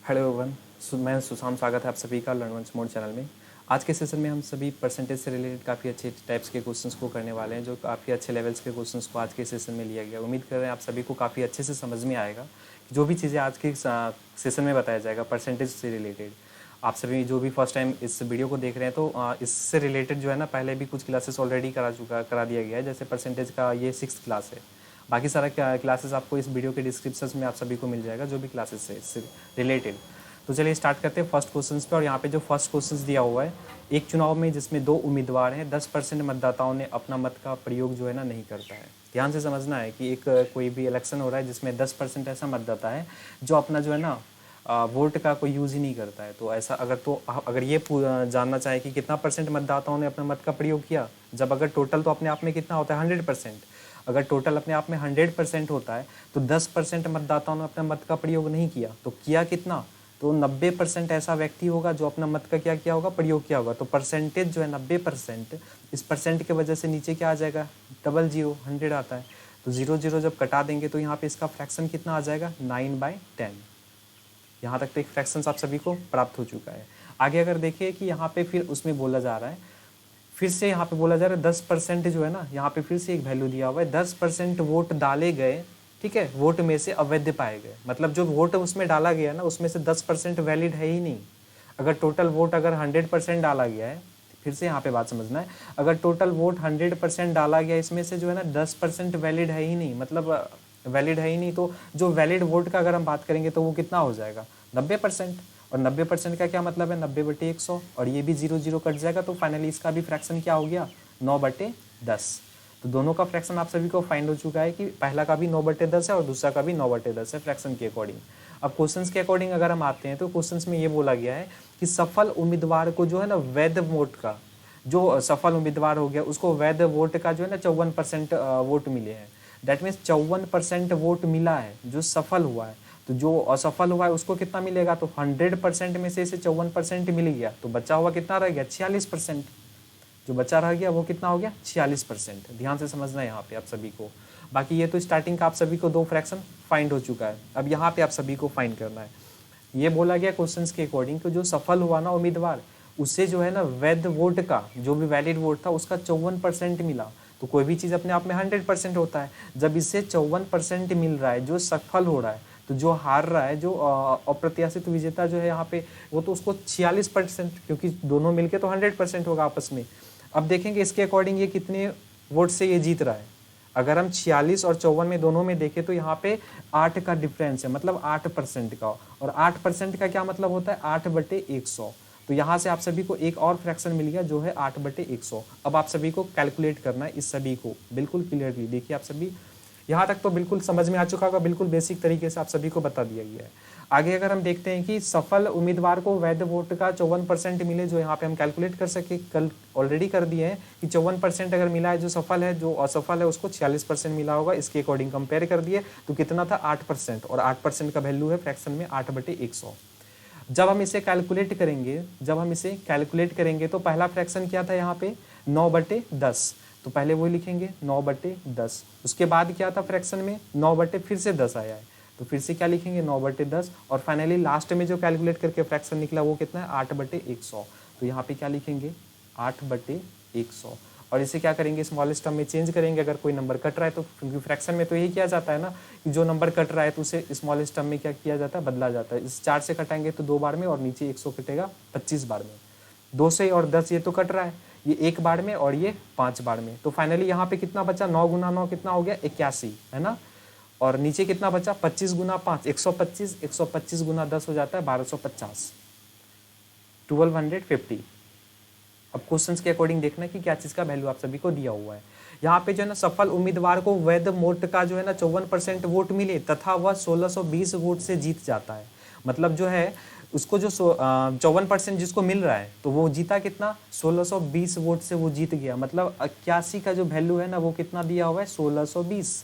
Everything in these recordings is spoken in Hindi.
हेलो एवरीवन, मैं सुशांत, स्वागत है आप सभी का लर्न वंस मोर चैनल में। आज के सेशन में हम सभी परसेंटेज से रिलेटेड काफ़ी अच्छे टाइप्स के क्वेश्चंस को करने वाले हैं, जो काफ़ी अच्छे लेवल्स के क्वेश्चंस को आज के सेशन में लिया गया। उम्मीद कर रहे हैं आप सभी को काफ़ी अच्छे से समझ में आएगा कि जो भी चीज़ें आज के सेशन में बताया जाएगा परसेंटेज से रिलेटेड। आप सभी जो भी फर्स्ट टाइम इस वीडियो को देख रहे हैं तो इससे रिलेटेड जो है ना, पहले भी कुछ क्लासेस ऑलरेडी करा दिया गया है। जैसे परसेंटेज का ये 6th क्लास है। बाकी सारा क्लासेस आपको इस वीडियो के डिस्क्रिप्शन में आप सभी को मिल जाएगा, जो भी क्लासेस है इससे रिलेटेड। तो चलिए स्टार्ट करते हैं फर्स्ट क्वेश्चन पे। और यहाँ पे जो फर्स्ट क्वेश्चन दिया हुआ है, एक चुनाव में जिसमें 2 उम्मीदवार हैं, 10% मतदाताओं ने अपना मत का प्रयोग जो है ना नहीं करता है। ध्यान से समझना है कि एक कोई भी इलेक्शन हो रहा है जिसमें 10% ऐसा मतदाता है जो अपना जो है ना वोट का कोई यूज़ ही नहीं करता है। तो ऐसा अगर ये जानना चाहे कि कितना परसेंट मतदाताओं ने अपना मत का प्रयोग किया, जब अगर टोटल तो अपने आप में कितना होता है 100%। अगर टोटल अपने आप में 100% होता है तो 10% मतदाताओं ने अपना मत का प्रयोग नहीं किया, तो किया कितना? तो 90% ऐसा व्यक्ति होगा जो अपना मत का क्या किया होगा, प्रयोग किया होगा। तो परसेंटेज जो है 90%, इस परसेंट के वजह से नीचे क्या आ जाएगा, डबल जीरो, 100 आता है। तो 0 0 जब कटा देंगे तो यहाँ पे इसका फ्रैक्शन कितना आ जाएगा, 9/10। यहाँ तक तो एक फ्रैक्शन आप सभी को प्राप्त हो चुका है। आगे अगर देखिए कि यहाँ पे फिर उसमें बोला जा रहा है, फिर से यहाँ पे बोला जा रहा है 10% जो है ना, यहाँ पे फिर से एक वैल्यू दिया हुआ है, 10% वोट डाले गए, ठीक है, वोट में से अवैध पाए गए। मतलब जो वोट उसमें डाला गया ना, उसमें से 10% वैलिड है ही नहीं। अगर टोटल वोट अगर 100% डाला गया है, फिर से यहाँ पे बात समझना है, अगर टोटल वोट 100% डाला गया, इसमें से जो है ना 10% वैलिड है ही नहीं, मतलब वैलिड है ही नहीं, तो जो वैलिड वोट का अगर हम बात करेंगे तो वो कितना हो जाएगा, 90%। और 90% का क्या मतलब है, 90/100, और ये भी 0 0 कट जाएगा। तो फाइनली इसका भी फ्रैक्शन क्या हो गया, 9/10। तो दोनों का फ्रैक्शन आप सभी को फाइंड हो चुका है कि पहला का भी 9/10 है और दूसरा का भी 9/10 है फ्रैक्शन के अकॉर्डिंग। अब क्वेश्चंस के अकॉर्डिंग अगर हम आते हैं तो क्वेश्चंस में ये बोला गया है कि सफल उम्मीदवार को जो है ना वैध वोट का, जो सफल उम्मीदवार हो गया उसको वैध वोट का जो है ना 54% वोट मिले हैं। दैट मीन्स 54% वोट मिला है जो सफल हुआ है। तो जो असफल हुआ है उसको कितना मिलेगा, तो 100% में से इसे 54% मिल गया, तो बचा हुआ कितना रह गया, 46%। जो बचा रह गया वो कितना हो गया, 46%। ध्यान से समझना है यहाँ पे आप सभी को। बाकी ये तो स्टार्टिंग का आप सभी को 2 फ्रैक्शन फाइंड हो चुका है। अब यहाँ पे आप सभी को फाइंड करना है। ये बोला गया क्वेश्चंस के अकॉर्डिंग कि जो सफल हुआ ना उम्मीदवार, उससे जो है ना वैध वोट का, जो भी वैलिड वोट था उसका 54% मिला। तो कोई भी चीज़ अपने आप में 100% होता है। जब इससे 54% मिल रहा है जो सफल हो रहा है, तो जो हार रहा है, जो अप्रत्याशित विजेता जो है यहाँ पे, वो तो उसको 46%, क्योंकि दोनों मिलके तो 100% होगा आपस में। अब देखेंगे इसके अकॉर्डिंग ये कितने वोट से ये जीत रहा है। अगर हम 46 और 54 में दोनों में देखें तो यहाँ पे 8 का डिफरेंस है, मतलब 8% का। और 8% का क्या मतलब होता है, 8/100। तो यहाँ से आप सभी को एक और फ्रैक्शन मिल गया जो है 8/100। अब आप सभी को कैलकुलेट करना है इस सभी को बिल्कुल क्लियरली। देखिए आप सभी, यहाँ तक तो बिल्कुल समझ में आ चुका होगा, बिल्कुल बेसिक तरीके से आप सभी को बता दिया गया है। आगे अगर हम देखते हैं कि सफल उम्मीदवार को वैध वोट का 54% मिले, जो यहाँ पे हम कैलकुलेट कर सके, कल ऑलरेडी कर दिए हैं कि 54% अगर मिला है जो सफल है, जो असफल है उसको 46% मिला होगा। इसके अकॉर्डिंग कंपेयर कर दिए तो कितना था, 8%। और 8% का वैल्यू है फ्रैक्शन में 8/100। जब हम इसे कैलकुलेट करेंगे तो पहला फ्रैक्शन क्या था यहाँ पे, 9/10। तो पहले वो लिखेंगे 9/10। उसके बाद क्या था फ्रैक्शन में, 9/10 आया है, तो फिर से क्या लिखेंगे, 9/10। और फाइनली लास्ट में जो कैलकुलेट करके फ्रैक्शन निकला वो कितना है, 8/100। तो यहाँ पे क्या लिखेंगे, 8/100। और इसे क्या करेंगे, स्मॉलेस्ट टर्म में चेंज करेंगे अगर कोई नंबर कट रहा है तो, क्योंकि फ्रैक्शन में तो यही किया जाता है ना कि जो नंबर कट रहा है तो उसे स्मॉलेस्ट टर्म में क्या किया जाता है, बदला जाता है। इस 4 से कटाएंगे तो 2 बार में, और नीचे 100 कटेगा 25 बार में। 2 से और 10 ये तो कट रहा है, ये 1 बार में और ये 5 बार में। तो फाइनली यहाँ पे कितना बचा, 9 × 9 कितना हो गया, 81, है ना। और नीचे कितना बचा, 25 × 5 125, 125 × 10 हो जाता है 1250, 1250। अब क्वेश्चंस के अकॉर्डिंग देखना है कि क्या चीज का वैल्यू आप सभी को दिया हुआ है। यहाँ पे जो है ना, सफल उम्मीदवार को वैध वोट का जो है ना 54% वोट मिले तथा वह 1620 वोट से जीत जाता है। मतलब जो है उसको जो 54% जिसको मिल रहा है तो वो जीता कितना, 1620 वोट से वो जीत गया। मतलब 81 का जो वैल्यू है ना वो कितना दिया हुआ है, 1620।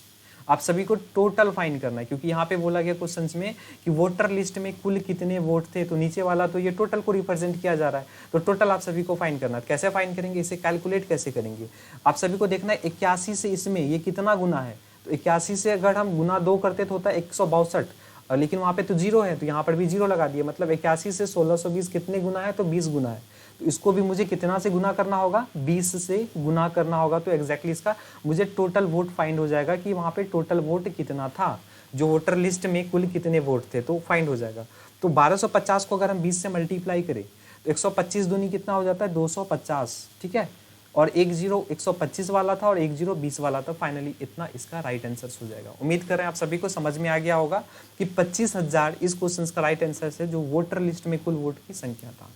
आप सभी को टोटल फाइंड करना है, क्योंकि यहाँ पे बोला गया क्वेश्चंस में कि वोटर लिस्ट में कुल कितने वोट थे, तो नीचे वाला तो ये टोटल को रिप्रेजेंट किया जा रहा है। तो टोटल आप सभी को फाइंड करना है। कैसे फाइंड करेंगे, इसे कैलकुलेट कैसे करेंगे, आप सभी को देखना है 81 से इसमें ये कितना गुना है। तो 81 से अगर हम गुना 2 करते तो होता है 162। लेकिन वहाँ पे तो 0 है, तो यहाँ पर भी 0 लगा दिए, मतलब 81 से 1620 कितने गुना है, तो 20 गुना है। तो इसको भी मुझे कितना से गुना करना होगा, 20 से गुना करना होगा। तो एग्जैक्टली इसका मुझे टोटल वोट फाइंड हो जाएगा कि वहाँ पे टोटल वोट कितना था, जो वोटर लिस्ट में कुल कितने वोट थे, तो फाइंड हो जाएगा। तो 1250 को अगर हम 20 से मल्टीप्लाई करें तो 125 दूनी कितना हो जाता है, 250, ठीक है। और 10 125 वाला था और 10 20 वाला था। फाइनली इतना इसका राइट आंसर हो जाएगा। उम्मीद कर रहे हैं आप सभी को समझ में आ गया होगा कि 25,000 इस क्वेश्चन का राइट आंसर है, जो वोटर लिस्ट में कुल वोट की संख्या था।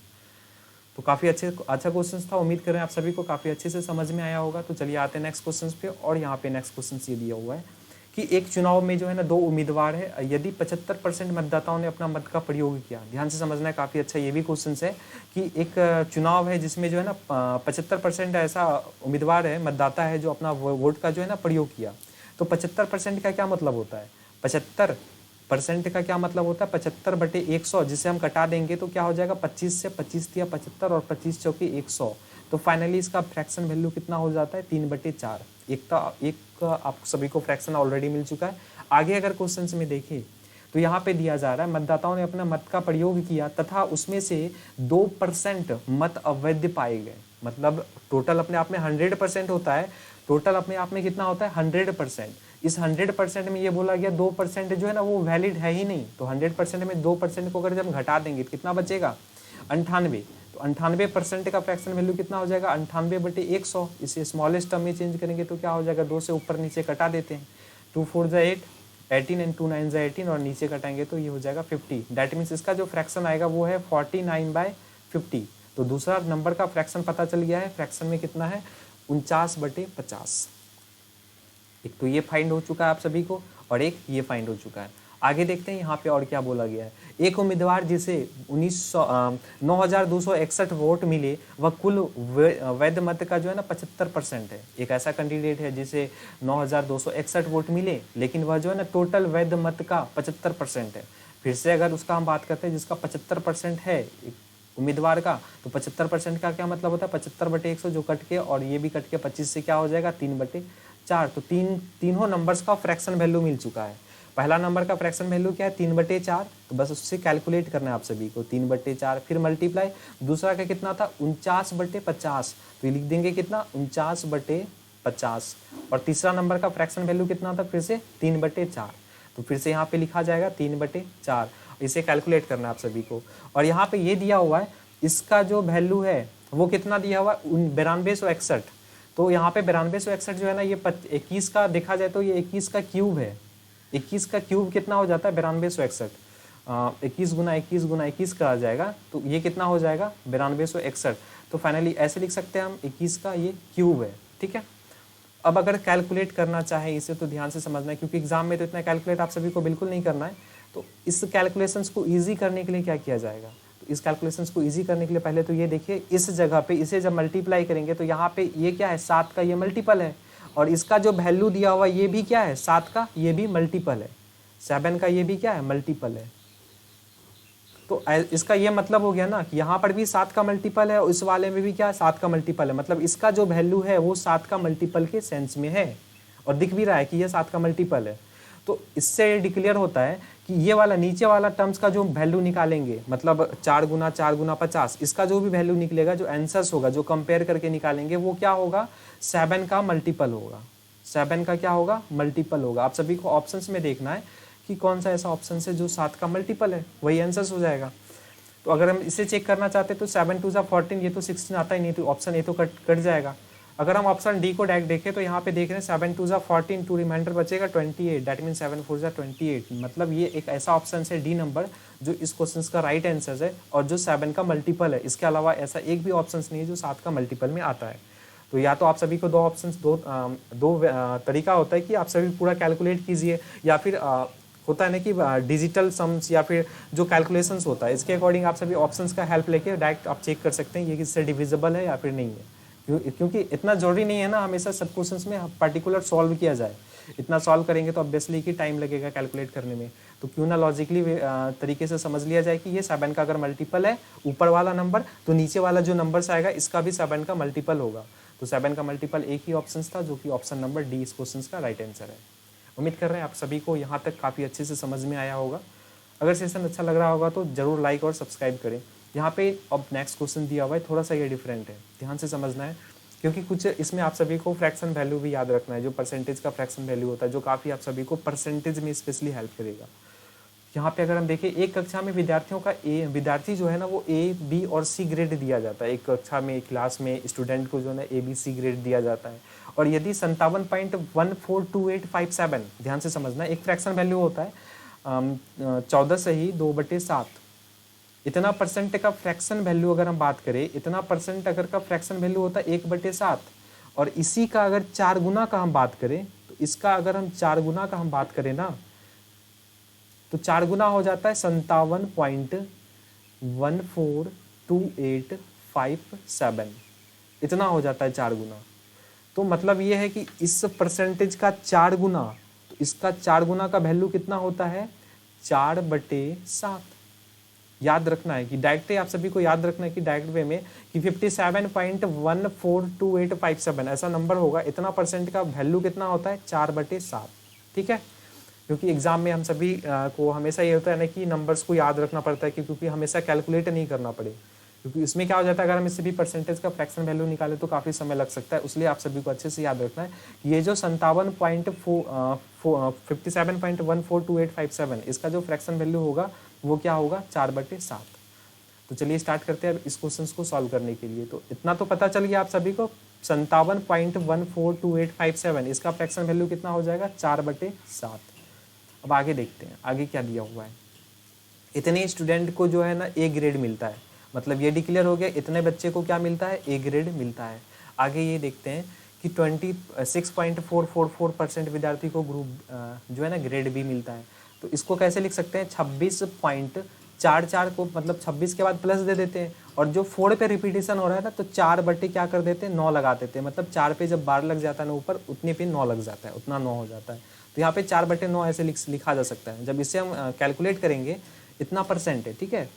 तो काफी अच्छा क्वेश्चन था। उम्मीद कर रहे हैं आप सभी को काफी अच्छे से समझ में आया होगा। तो चलिए आते हैं नेक्स्ट क्वेश्चन पे। और यहाँ पे नेक्स्ट क्वेश्चन ये दिया हुआ है कि एक चुनाव में जो है ना 2 उम्मीदवार है, यदि 75% मतदाताओं ने अपना मत का प्रयोग किया। ध्यान से समझना है, काफी अच्छा ये भी क्वेश्चन है कि एक चुनाव है जिसमें जो है ना 75% ऐसा उम्मीदवार है, मतदाता है, जो अपना वोट का जो है ना प्रयोग किया। तो 75% का क्या मतलब होता है, 75% का क्या मतलब होता है, 75/100, जिसे हम कटा देंगे तो क्या हो जाएगा, 25 से 25 दिया 75 और 25 चौके 100। तो फाइनली इसका फ्रैक्शन वैल्यू कितना हो जाता है, 3/4। एक आप सभी को फ्रैक्शन ऑलरेडी मिल चुका है। आगे अगर क्वेश्चन में देखें तो यहाँ पे दिया जा रहा है मतदाताओं ने अपना मत का प्रयोग किया तथा उसमें से 2% मत अवैध पाए गए। मतलब टोटल अपने आप में 100% होता है, टोटल अपने आप में कितना होता है, 100%। इस 100% में ये बोला गया 2% जो है ना वो वैलिड है ही नहीं। तो 100% में 2% को अगर जब घटा देंगे तो कितना बचेगा, 98। तो 98% का फ्रैक्शन वैल्यू कितना हो जाएगा, 98/100। इसे स्मॉलेस्ट टर्म में चेंज करेंगे तो क्या हो जाएगा, 2 से ऊपर नीचे कटा देते हैं, 2 4 जा 8, 18 एंड 2 9 जा 18, और नीचे कटाएंगे तो ये हो जाएगा 50। दैट मीन्स इसका जो फ्रैक्शन आएगा वो है 49/50। तो दूसरा नंबर का फ्रैक्शन पता चल गया है। फ्रैक्शन में कितना है, 49/50। एक तो ये फाइंड हो चुका है आप सभी को, और एक ये फाइंड हो चुका है। आगे देखते हैं यहाँ पे और क्या बोला गया है। एक उम्मीदवार जिसे 9,261 वोट मिले वह कुल वैध मत का जो है ना 75% है। एक ऐसा कैंडिडेट है जिसे 9,261 वोट मिले, लेकिन वह जो है ना टोटल वैध मत का 75% है। फिर से अगर उसका हम बात करते हैं जिसका 75% है उम्मीदवार का, तो 75% का क्या मतलब होता है, 75/100 जो कट के, और ये भी कट के 25 से क्या हो जाएगा, 3/4। तो तीनों नंबर्स का फ्रैक्शन वैल्यू मिल चुका है। पहला नंबर का फ्रैक्शन वैल्यू क्या है, 3/4। तो बस उससे कैलकुलेट करना है आप सभी को, 3/4 फिर मल्टीप्लाई। दूसरा का कितना था, 49/50, तो ये लिख देंगे कितना, 49/50। और तीसरा नंबर का फ्रैक्शन वैल्यू कितना था, फिर से 3/4। तो फिर से यहाँ पे लिखा जाएगा 3/4। इसे कैलकुलेट करना है आप सभी को। और यहाँ पे ये दिया हुआ है, इसका जो वैल्यू है वो कितना दिया हुआ है, 9261। तो यहाँ पे 9261 जो है ना, ये 21 का देखा जाए तो ये 21 का क्यूब है। 21 का क्यूब कितना हो जाता है, 9261। 21 गुना 21 गुना 21 का आ जाएगा, तो ये कितना हो जाएगा, 9261। तो फाइनली ऐसे लिख सकते हैं हम, 21 का ये क्यूब है, ठीक है। अब अगर कैलकुलेट करना चाहे इसे तो ध्यान से समझना है, क्योंकि एग्जाम में तो इतना कैलकुलेट आप सभी को बिल्कुल नहीं करना है। तो इस कैलकुलेशंस को ईजी करने के लिए क्या किया जाएगा, तो इस कैलकुलेशंस को ईजी करने के लिए पहले तो ये देखिए, इस जगह पे इसे जब मल्टीप्लाई करेंगे तो यहाँ पे ये क्या है, 7 का ये मल्टीपल है, और इसका जो वैल्यू दिया हुआ ये भी क्या है, 7 का ये भी मल्टीपल है, 7 का ये भी क्या है, मल्टीपल है। तो इसका ये मतलब हो गया ना कि यहाँ पर भी 7 का मल्टीपल है और इस वाले में भी क्या है, 7 का मल्टीपल है। मतलब इसका जो वैल्यू है वो 7 का मल्टीपल के सेंस में है, और दिख भी रहा है कि ये 7 का मल्टीपल है। तो इससे डिक्लेयर होता है कि ये वाला नीचे वाला टर्म्स का जो वैल्यू निकालेंगे, मतलब 4 गुना 4 गुना 50, इसका जो भी वैल्यू निकलेगा, जो आंसर्स होगा, जो कंपेयर करके निकालेंगे, वो क्या होगा, 7 का मल्टीपल होगा। 7 का क्या होगा, मल्टीपल होगा। आप सभी को ऑप्शंस में देखना है कि कौन सा ऐसा ऑप्शन है जो 7 का मल्टीपल है, वही आंसर्स हो जाएगा। तो अगर हम इसे चेक करना चाहते हैं तो 7 2 जा 14, ये तो 16 आता ही नहीं, तो ऑप्शन ए तो कट जाएगा। अगर हम ऑप्शन डी को डायरेक्ट देखें तो यहाँ पे देख रहे हैं 7 2 जा 14, 2 रिमाइंडर बचेगा 28, दैट मीन 7 4 जा 28। मतलब ये एक ऐसा ऑप्शन है डी नंबर जो इस क्वेश्चन का राइट आंसर है और जो 7 का मल्टीपल है। इसके अलावा ऐसा एक भी ऑप्शन नहीं है जो 7 का मल्टीपल में आता है। तो या तो आप सभी को दो तरीका होता है कि आप सभी पूरा कैलकुलेट कीजिए, या फिर होता है ना कि डिजिटल सम्स या फिर जो कैलकुलेशंस होता है, इसके अकॉर्डिंग आप सभी ऑप्शंस का हेल्प लेके डायरेक्ट आप चेक कर सकते हैं ये किससे डिविजिबल है या फिर नहीं है। क्योंकि इतना जरूरी नहीं है ना हमेशा सब क्वेश्चंस में पर्टिकुलर सॉल्व किया जाए। इतना सॉल्व करेंगे तो ऑब्वियसली कि टाइम लगेगा कैलकुलेट करने में। तो क्यों ना लॉजिकली तरीके से समझ लिया जाए कि ये 7 का अगर मल्टीपल है ऊपर वाला नंबर, तो नीचे वाला जो नंबर्स आएगा इसका भी 7 का मल्टीपल होगा। तो 7 का मल्टीपल एक ही ऑप्शन था, जो कि ऑप्शन नंबर डी इस क्वेश्चन का राइट आंसर है। उम्मीद कर रहे हैं आप सभी को यहाँ तक काफ़ी अच्छे से समझ में आया होगा। अगर सेशन अच्छा लग रहा होगा तो जरूर लाइक और सब्सक्राइब करें। यहाँ पे अब नेक्स्ट क्वेश्चन दिया हुआ है, थोड़ा सा ये डिफरेंट है, ध्यान से समझना है, क्योंकि कुछ इसमें आप सभी को फ्रैक्शन वैल्यू भी याद रखना है, जो परसेंटेज का फ्रैक्शन वैल्यू होता है, जो काफ़ी आप सभी को परसेंटेज में स्पेशली हेल्प करेगा। यहाँ पे अगर हम देखें, एक कक्षा में विद्यार्थियों का विद्यार्थी जो है ना वो ए बी और सी ग्रेड दिया जाता है। एक कक्षा में, एक क्लास में स्टूडेंट को जो है ना ए बी सी ग्रेड दिया जाता है। और यदि 57.142857, ध्यान से समझना, एक फ्रैक्शन वैल्यू होता है 14 सही 2/7, इतना परसेंट का फ्रैक्शन वैल्यू अगर हम बात करें, इतना परसेंट अगर का फ्रैक्शन वैल्यू होता है 1/7, और इसी का अगर 4 गुना का हम बात करें, तो इसका अगर हम 4 गुना का हम बात करें ना, तो 4 गुना हो जाता है 57.142857, इतना हो जाता है 4 गुना। तो मतलब ये है कि इस परसेंटेज का 4 गुना, तो इसका 4 गुना का वैल्यू कितना होता है 4/7। याद रखना है कि डायरेक्ट आप सभी को याद रखना है कि डायरेक्ट वे में कि 57.142857 ऐसा नंबर होगा, इतना परसेंट का वैल्यू कितना होता है 4/7। ठीक है, क्योंकि एग्जाम में हम सभी को हमेशा ये होता है ना कि नंबर्स को याद रखना पड़ता है, क्योंकि हमेशा कैलकुलेट नहीं करना पड़े, क्योंकि इसमें क्या हो जाता है अगर हम इससे भी परसेंटेज का फ्रैक्शन वैल्यू निकालें तो काफ़ी समय लग सकता है। इसलिए आप सभी को अच्छे से याद रखना है कि ये जो 57.142857 इसका जो फ्रैक्शन वैल्यू होगा वो क्या होगा 4/7। तो चलिए स्टार्ट करते हैं अब इस क्वेश्चन को सॉल्व करने के लिए। तो इतना तो पता चल गया आप सभी को, 57.142857 इसका फ्रैक्शन वैल्यू कितना हो जाएगा 4/7। अब आगे देखते हैं आगे क्या दिया हुआ है। इतने स्टूडेंट को जो है ना ए ग्रेड मिलता है, मतलब ये डिक्लेयर हो गया इतने बच्चे को क्या मिलता है ए ग्रेड मिलता है। आगे ये देखते हैं कि 26.444% विद्यार्थी को ग्रुप जो है ना ग्रेड बी मिलता है। तो इसको कैसे लिख सकते हैं 26.44 को, मतलब 26 के बाद प्लस दे देते हैं, और जो 4 पे रिपीटेशन हो रहा है ना तो 4 क्या कर देते हैं 9 लगा देते हैं, मतलब 4 पे जब बार लग जाता है ना ऊपर, उतने पे 9 लग जाता है, उतना 9 हो जाता है। तो यहाँ पे 4/9 ऐसे लिखा जा सकता है। जब इसे हम कैलकुलेट करेंगे, इतना परसेंट है, ठीक है,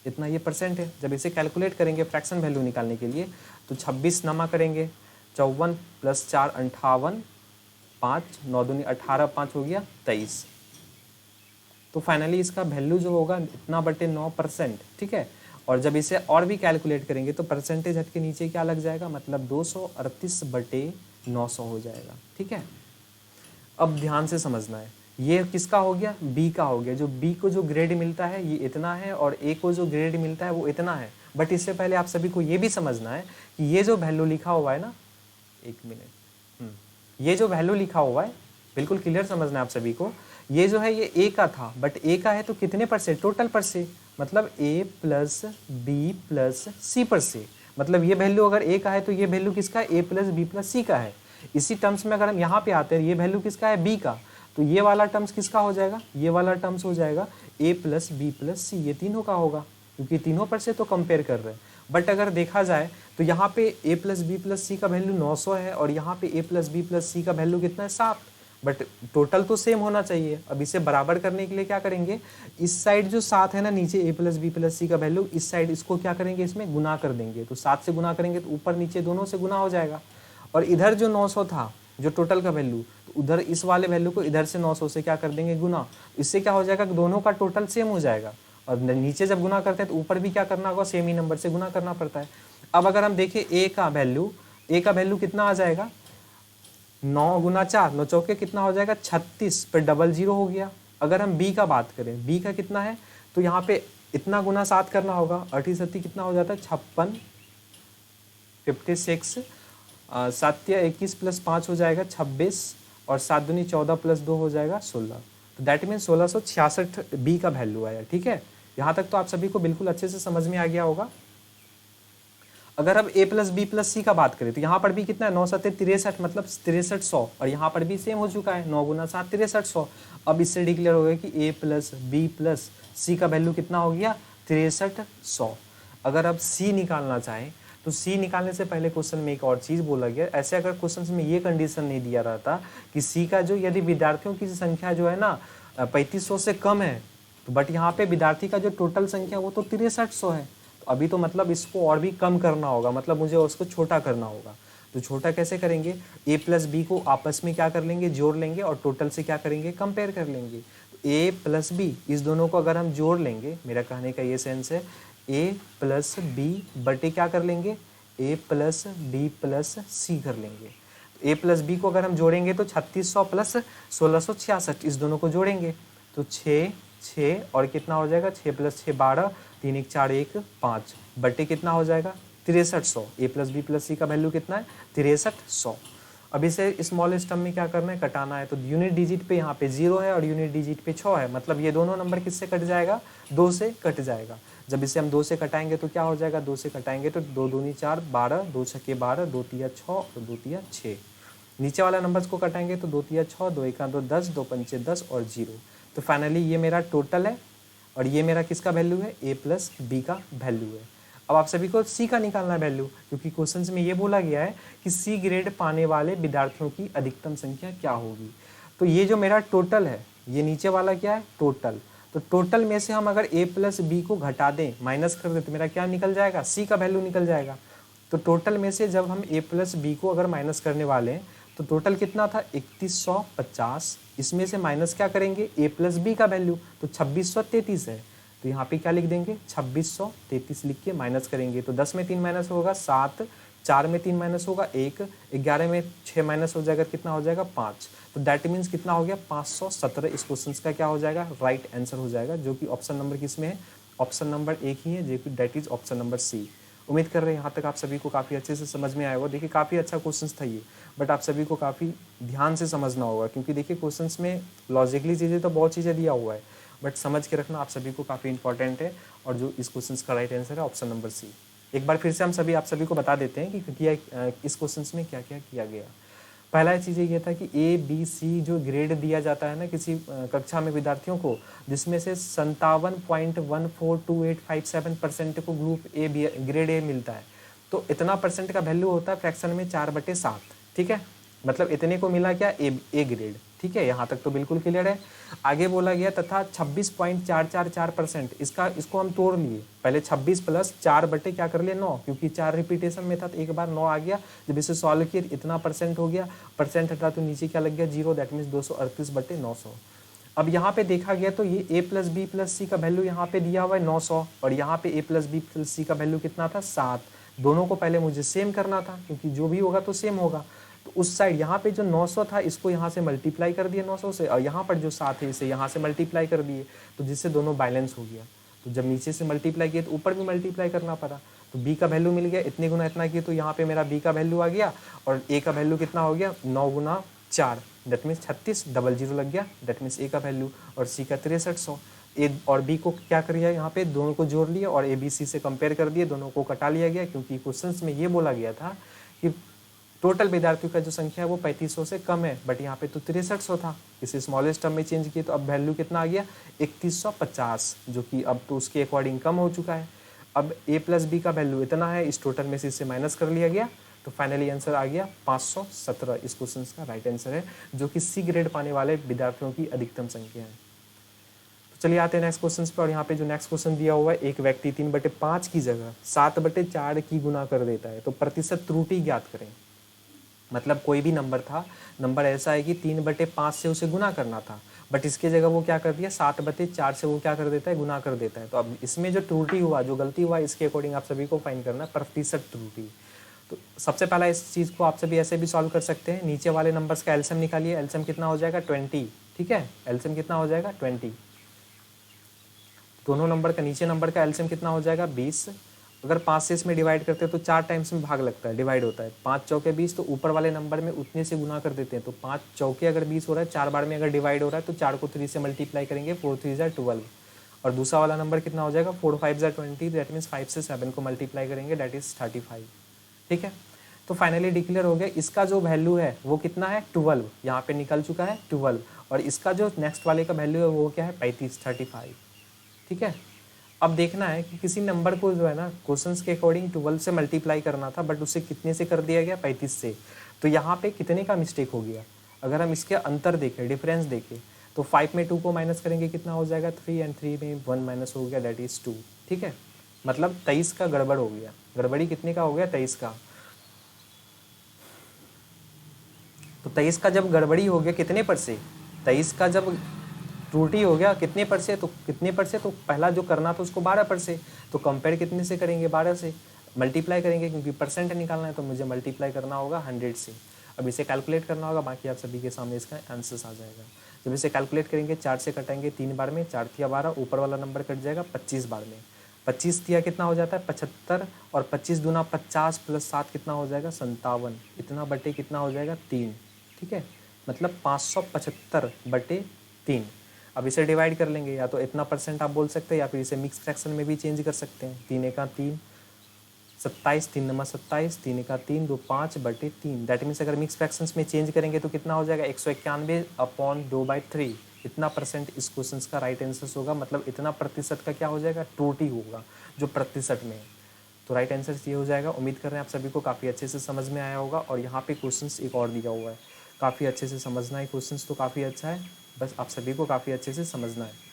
इतना ये परसेंट है, जब इसे कैलकुलेट करेंगे फ्रैक्शन वैल्यू निकालने के लिए, तो 26 नमा करेंगे 54 + 4 58, 5 9 दूनी 18, 5 हो गया 23। तो फाइनली इसका वैल्यू जो होगा इतना बटे 9%, ठीक है। और जब इसे और भी कैलकुलेट करेंगे तो परसेंटेज हट के नीचे क्या लग जाएगा, मतलब 238/900 हो जाएगा, ठीक है। अब ध्यान से समझना है, ये किसका हो गया बी का हो गया। जो बी को जो ग्रेड मिलता है ये इतना है, और ए को जो ग्रेड मिलता है वो इतना है। बट इससे पहले आप सभी को ये भी समझना है कि ये जो वैल्यू लिखा हुआ है ना, एक मिनट, ये जो वैल्यू लिखा हुआ है बिल्कुल क्लियर समझना है आप सभी को। ये जो है ये ए का था, बट ए का है तो कितने पर से, टोटल पर से, मतलब a + b + c पर से। मतलब ये वैल्यू अगर a का है तो ये वैल्यू किसका है a + b + c का है। इसी टर्म्स में अगर हम यहाँ पे आते हैं, ये वैल्यू किसका है b का, तो ये वाला टर्म्स किसका हो जाएगा, ये वाला टर्म्स हो जाएगा a + b + c, ये तीनों का होगा, क्योंकि तीनों पर से तो कंपेयर कर रहे हैं। बट अगर देखा जाए तो यहाँ पे a + b + c का वैल्यू 900 है, और यहाँ पे a + b + c का वैल्यू कितना है 7, बट टोटल तो सेम होना चाहिए। अब इसे बराबर करने के लिए क्या करेंगे, इस साइड जो 7 है ना नीचे a + b + c का वैल्यू, इस साइड इसको क्या करेंगे, इसमें गुना कर देंगे। तो 7 से गुना करेंगे तो ऊपर नीचे दोनों से गुना हो जाएगा। और इधर जो 900 था जो टोटल का वैल्यू, तो उधर इस वाले वैल्यू को इधर से 900 से क्या कर देंगे गुना। इससे क्या हो जाएगा, दोनों का टोटल सेम हो जाएगा। और नीचे जब गुना करते हैं तो ऊपर भी क्या करना होगा, सेम ही नंबर से गुना करना पड़ता है। अब अगर हम देखें ए का वैल्यू कितना आ जाएगा, 9 × 4 9 चौके कितना हो जाएगा 36 पे 00 हो गया। अगर हम बी का बात करें, बी का कितना है, तो यहाँ पे इतना गुना 7 करना होगा, 38 कितना हो जाता है 56, 56 7 या 21 + 5 हो जाएगा 26, और 7 दूनी 14 + 2 हो जाएगा 16। तो दैट मीन 1666 बी का वैल्यू आया, ठीक है। यहाँ तक तो आप सभी को बिल्कुल अच्छे से समझ में आ गया होगा। अगर अब a + b + c का बात करें तो यहाँ पर भी कितना है 9 × 7 = 63, मतलब 6300, और यहाँ पर भी सेम हो चुका है 9 × 7 6300। अब इससे डिक्लेयर हो गया कि a + b + c का वैल्यू कितना हो गया 6300। अगर अब c निकालना चाहें तो c निकालने से पहले क्वेश्चन में एक और चीज़ बोला गया, ऐसे अगर क्वेश्चन में ये कंडीशन नहीं दिया रहता कि c का जो यदि विद्यार्थियों की संख्या जो है ना 3500 से कम है, तो बट यहाँ पे विद्यार्थी का जो टोटल संख्या वो तो 6300 है। तो अभी तो मतलब इसको और भी कम करना होगा, मतलब मुझे उसको छोटा करना होगा। तो छोटा कैसे करेंगे, a + b को आपस में क्या कर लेंगे जोड़ लेंगे, और टोटल से क्या करेंगे कंपेयर कर लेंगे। तो a प्लस बी, इस दोनों को अगर हम जोड़ लेंगे, मेरा कहने का ये सेंस है, a प्लस बी बटे क्या कर लेंगे, a प्लस बी प्लस सी कर लेंगे। a प्लस बी को अगर हम जोड़ेंगे तो 3600 प्लस 1666, इस दोनों को जोड़ेंगे तो 6 और कितना हो जाएगा, 6 प्लस 6 12, 3 1 4 1 5 बटे कितना हो जाएगा 6300। ए प्लस बी प्लस सी का वैल्यू कितना है 6300। अब इसे स्मॉल स्टर्म में क्या करना है, कटाना है। तो यूनिट डिजिट पे यहाँ पे 0 है और यूनिट डिजिट पे 6 है, मतलब ये दोनों नंबर किससे कट जाएगा, 2 से कट जाएगा। जब इसे हम 2 से कटाएंगे तो क्या हो जाएगा, 2 से कटाएंगे तो 2 दूनी 4 12, 2 छक्के 12, 2 तिया 6 और 2 तिया 6। नीचे वाला नंबर्स को कटाएंगे तो 2 तिया 6, 2 एका 2 10, 2 पंचे 10 और 0। तो फाइनली ये मेरा टोटल है और ये मेरा किसका वैल्यू है, ए प्लस बी का वैल्यू है। अब आप सभी को सी का निकालना है वैल्यू, क्योंकि क्वेश्चंस में ये बोला गया है कि सी ग्रेड पाने वाले विद्यार्थियों की अधिकतम संख्या क्या होगी। तो ये जो मेरा टोटल है, ये नीचे वाला क्या है, टोटल। तो टोटल में से हम अगर ए प्लस बी को घटा दें, माइनस कर दें, तो मेरा क्या निकल जाएगा, सी का वैल्यू निकल जाएगा। तो टोटल में से जब हम ए प्लस बी को अगर माइनस करने वाले हैं तो टोटल कितना था 3150, इसमें से माइनस क्या करेंगे, ए प्लस बी का वैल्यू, तो 2633 है। तो यहाँ पे क्या लिख देंगे, 2633 लिख के माइनस करेंगे तो 10 में 3 माइनस होगा 7, 4 में 3 माइनस होगा 1, 11 में 6 माइनस हो जाएगा, कितना हो जाएगा 5। तो दैट मीन्स कितना हो गया 517। इस क्वेश्चन का क्या हो जाएगा, राइट आंसर हो जाएगा, जो कि ऑप्शन नंबर किसमें है, ऑप्शन नंबर 1 ही है, जो कि that is option number C. उम्मीद कर रहे हैं यहाँ तक आप सभी को काफ़ी अच्छे से समझ में आया होगा। देखिए काफ़ी अच्छा क्वेश्चन था ये, बट आप सभी को काफ़ी ध्यान से समझना होगा, क्योंकि देखिए क्वेश्चंस में लॉजिकली चीज़ें तो बहुत चीज़ें दिया हुआ है, बट समझ के रखना आप सभी को काफ़ी इंपॉर्टेंट है। और जो इस क्वेश्चन का राइट आंसर है ऑप्शन नंबर सी। एक बार फिर से हम सभी आप सभी को बता देते हैं कि इस क्वेश्चन में क्या क्या किया गया। पहला चीज़ ये था कि ए बी सी जो ग्रेड दिया जाता है ना किसी कक्षा में विद्यार्थियों को, जिसमें से 57.142857% को ग्रुप ए ग्रेड ए मिलता है, तो इतना परसेंट का वैल्यू होता है फ्रैक्शन में 4/7। ठीक है, मतलब इतने को मिला क्या, ए ग्रेड। ठीक है, यहाँ तक तो बिल्कुल क्लियर है। आगे बोला गया तथा 26.444%, इसको हम तोड़ लिए, पहले 26 प्लस 4 बटे क्या कर लिए 9, क्योंकि 4 रिपीटेशन में था तो एक बार 9 आ गया। जब इसे सॉल्व किए इतना परसेंट हो गया, परसेंट हटा तो नीचे क्या लग गया 0, दैट मीन्स 238/900। अब यहाँ पे देखा गया तो ये ए प्लस बी प्लस सी का वैल्यू यहाँ पे दिया हुआ है 900, और यहाँ पे ए प्लस बी प्लस सी का वैल्यू कितना था 7। दोनों को पहले मुझे सेम करना था, क्योंकि जो भी होगा तो सेम होगा। तो उस साइड यहाँ पे जो 900 था इसको यहाँ से मल्टीप्लाई कर दिए 900 से, और यहाँ पर जो 7 है इसे यहाँ से मल्टीप्लाई कर दिए, तो जिससे दोनों बैलेंस हो गया। तो जब नीचे से मल्टीप्लाई किए तो ऊपर भी मल्टीप्लाई करना पड़ा, तो बी का वैल्यू मिल गया, इतने गुना इतना किए तो यहाँ पे मेरा बी का वैल्यू आ गया, और ए का वैल्यू कितना हो गया 9 गुना 4, दैट मीन्स 36, डबल जीरो लग गया, दैट मीन्स ए का वैल्यू, और सी का 6300। ए और बी को क्या कर दिया, यहाँ पे दोनों को जोड़ लिया और ए बी सी से कंपेयर कर दिए, दोनों को कटा लिया गया, क्योंकि क्वेश्चंस में ये बोला गया था कि टोटल विद्यार्थियों का जो संख्या है वो 3500 से कम है, बट यहाँ पे तो 6300 था। इसे स्मॉलेस्ट टर्म में चेंज किए तो अब वैल्यू कितना आ गया 3150, जो कि अब तो उसके अकॉर्डिंग कम हो चुका है। अब ए प्लस बी का वैल्यू इतना है, इस टोटल में से इससे माइनस कर लिया गया, तो फाइनली आंसर आ गया 517। इस क्वेश्चन का राइट आंसर है, जो कि सी ग्रेड पाने वाले विद्यार्थियों की अधिकतम संख्या है। तो चलिए आते हैं नेक्स्ट क्वेश्चन पर, और यहाँ पे जो नेक्स्ट क्वेश्चन दिया हुआ है, एक व्यक्ति 3/5 की जगह 7/4 की गुना कर देता है, तो प्रतिशत त्रुटि ज्ञात करें। मतलब कोई भी नंबर था, नंबर ऐसा है कि 3/5 से उसे गुना करना था, बट इसके जगह वो क्या कर दिया 7/4 से वो क्या कर देता है, गुना कर देता है। तो अब इसमें जो त्रुटि हुआ, जो गलती हुआ, इसके अकॉर्डिंग आप सभी को फाइंड करना है प्रतिशत त्रुटि। तो सबसे पहला इस चीज़ को आप सभी ऐसे भी सॉल्व कर सकते हैं, नीचे वाले नंबर्स का एलसीएम निकालिए। एलसीएम कितना हो जाएगा 20। ठीक है, एलसीएम कितना हो जाएगा 20। दोनों नंबर का नीचे नंबर का एलसीएम कितना हो जाएगा 20। अगर 5 से इसमें डिवाइड करते हैं तो 4 टाइम्स में भाग लगता है, डिवाइड होता है। 5 चौके 20, तो ऊपर वाले नंबर में उतने से गुना कर देते हैं। तो 5 चौके अगर 20 हो रहा है, 4 बार में अगर डिवाइड हो रहा है, तो 4 को 3 से मल्टीप्लाई करेंगे, 4 3 = 12। और दूसरा वाला नंबर कितना हो जाएगा 4 5 = 20, दैट मीन्स 5 से 7 को मल्टीप्लाई करेंगे, दैट इज 35। ठीक है, तो फाइनली डिक्लेयर हो गया, इसका जो वैल्यू है वो कितना है 12, यहाँ पे निकल चुका है 12, और इसका जो नेक्स्ट वाले का वैल्यू है वो क्या है 35। ठीक है, अब देखना है कि किसी नंबर को जो है ना क्वेश्चंस के अकॉर्डिंग 12 से मल्टीप्लाई करना था, बट उसे कितने से कर दिया गया 35 से। तो यहाँ पे कितने का मिस्टेक हो गया, अगर हम इसके अंतर देखें, डिफरेंस देखें, तो 5 में 2 को माइनस करेंगे, कितना हो जाएगा 3, एंड 3 में 1 माइनस हो गया, दैट इज 2। ठीक है, मतलब 23 का गड़बड़ हो गया। गड़बड़ी कितने का हो गया 23 का। तो 23 का जब गड़बड़ी हो गया कितने पर से, 23 का जब त्रुटि हो गया कितने पर से, तो कितने पर से, तो पहला जो करना था उसको 12 पर से, तो कंपेयर कितने से करेंगे, 12 से, मल्टीप्लाई करेंगे क्योंकि परसेंट निकालना है तो मुझे मल्टीप्लाई करना होगा 100 से। अब इसे कैलकुलेट करना होगा, बाकी आप सभी के सामने इसका आंसर आ जाएगा। जब इसे कैलकुलेट करेंगे 4 से कटेंगे 3 बार में, 4 तिया 12, ऊपर वाला नंबर कट जाएगा 25 बार में, 25 तिया कितना हो जाता है 75, और 25 दूना 50 प्लस 7 कितना हो जाएगा 57, इतना बटे कितना हो जाएगा 3, ठीक है, मतलब 575 बटे 3। अब इसे डिवाइड कर लेंगे, या तो इतना परसेंट आप बोल सकते हैं या फिर इसे मिक्स फ्रैक्शन में भी चेंज कर सकते हैं। 3 का 3, 27, 3 नंबर 27, 3 का 3, 2 5 बटे 3। दैट मीन्स अगर मिक्स फ्रैक्शंस में चेंज करेंगे तो कितना हो जाएगा 191 अपॉन 2/3। इतना परसेंट इस क्वेश्चन का राइट आंसर होगा, मतलब इतना प्रतिशत का क्या हो जाएगा, त्रुटि होगा जो प्रतिशत में है। तो राइट आंसर ये हो जाएगा। उम्मीद कर रहे हैं आप सभी को काफ़ी अच्छे से समझ में आया होगा। और यहाँ पे क्वेश्चन एक और दिया हुआ है, काफ़ी अच्छे से समझना है क्वेश्चन, तो काफ़ी अच्छा है, बस आप सभी को काफ़ी अच्छे से समझना है।